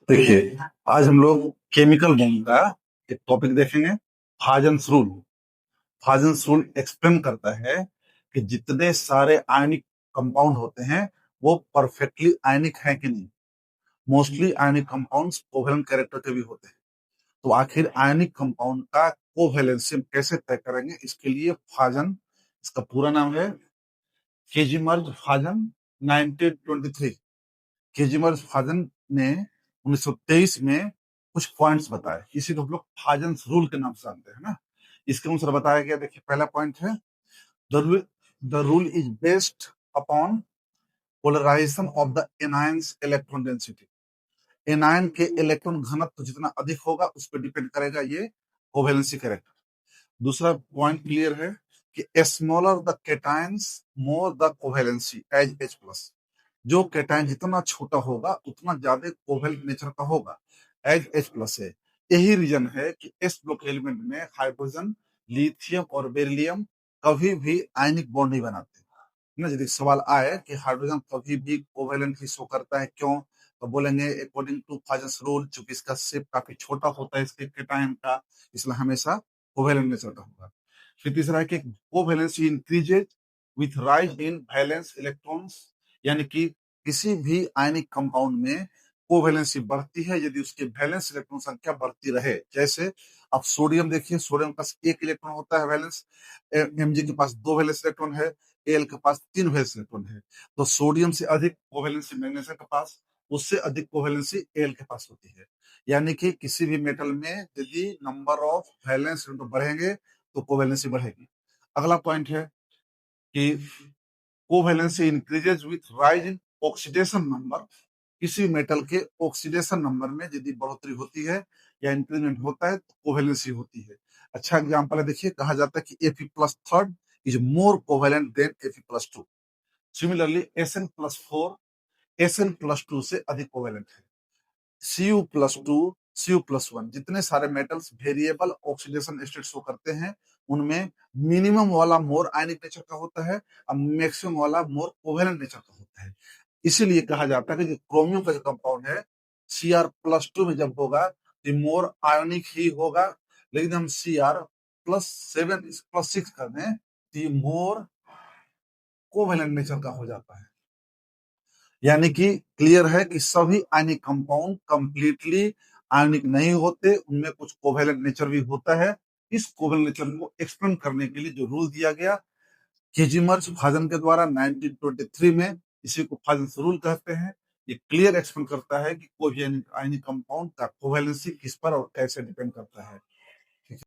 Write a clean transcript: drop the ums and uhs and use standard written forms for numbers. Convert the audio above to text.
देखिए, आज हम लोग केमिकल बॉन्ड का एक टॉपिक देखेंगे। हाजन्स रूल। हाजन्स रूल एक्सप्लेन करता है कि जितने सारे आयनिक कंपाउंड होते हैं वो परफेक्टली आयनिक हैं कि नहीं। Mostly ionic compounds covalent character के भी होते हैं। तो आखिर आयनिक कंपाउंड का कोवेलेंस हम कैसे तय करेंगे, इसके लिए फाजन, इसका पूरा नाम है केजिमर्ज फाजन 1923। केजिमर्ज फाजन ने 1923 में कुछ पॉइंट्स बताए, इसी को हम लोग फाजन्स रूल के नाम से जानते हैं ना। इसके अनुसार बताया गया, देखिए पहला पॉइंट है the rule is based upon polarisation of the anions electron density. Anion के इलेक्ट्रॉन घनत्व जितना अधिक होगा उस पर डिपेंड करेगा ये कोवेलेंसी कैरेक्टर। दूसरा पॉइंट क्लियर है कि smaller the cations more the covalency as H plus. जो केटायन जितना छोटा होगा उतना ज्यादा कोवेलेंट नेचर का होगा, एज H प्लस है। यही रीजन है कि एस ब्लॉक एलिमेंट में हाइड्रोजन, लिथियम और बेरिलियम कभी भी आयनिक बॉन्ड नहीं बनाते ना। यदि सवाल आए कि हाइड्रोजन कभी भी कोवेलेंट ही शो करता है क्यों, तो बोलेंगे अकॉर्डिंग टू फाजन्स रूल, चूंकि इसका शेप काफी छोटा होता है इसके केटायन का, इसलिए हमेशा कोवेलेंट नेचर का होगा। फिर तीसरा है कि covalency increases with rise in valence electrons, यानी कि किसी भी आयनिक कंपाउंड में कोवेलेंसी बढ़ती है यदि उसकी वैलेंस इलेक्ट्रॉन संख्या बढ़ती रहे। जैसे अब सोडियम देखिए, सोडियम के पास एक इलेक्ट्रॉन होता है वैलेंस, Mg के पास दो वैलेंस इलेक्ट्रॉन है, Al के पास तीन वैलेंस इलेक्ट्रॉन है। तो सोडियम से अधिक कोवेलेंसी मैग्नीशियम के पास, उससे अधिक कोवेलेंसी Al के पास होती है। यानी कि किसी भी मेटल में यदि नंबर ऑफ वैलेंस इलेक्ट्रॉन बढ़ेंगे तो कोवेलेंसी बढ़ेगी। अगला पॉइंट है कि covalency increases with rise in oxidation number. किसी मेटल के ऑक्सीडेशन नंबर में यदि बढ़ोतरी होती है या इंक्रीमेंट होता है तो कोवेलेंसी होती है। अच्छा एग्जांपल है, देखिए कहा जाता है कि Fe plus third is more covalent than Fe plus two. Similarly Sn plus four Sn plus two से अधिक कोवेलेंट है। Cu plus two, Cu plus one, जितने सारे metals variable oxidation state show करते हैं उनमें मिनिमम वाला मोर आयनिक नेचर का होता है और मैक्सिमम वाला मोर कोवेलेंट नेचर का होता है। इसीलिए कहा जाता है कि क्रोमियम का जो कंपाउंड है Cr प्लस टू में जब होगा तो मोर आयोनिक ही होगा, लेकिन हम Cr plus seven plus six कर दें तो ये मोर कोवेलेंट नेचर का हो जाता है। यानी कि क्लियर है कि सभी आयनिक कंपाउंड कंप्लीटली आयनिक नहीं होते, उनमें कुछ कोवेलेंट नेचर भी होता है। इस कोवेलेंट नेचर को एक्सप्लेन करने के लिए जो रूल दिया गया केजिमर्ज फाजन के द्वारा 1923 में, इसी को फाजन रूल कहते हैं। ये क्लियर एक्सप्लेन करता है कि कोई भी आयनिक कंपाउंड का कोवेलेंसी किस पर और कैसे डिपेंड करता है।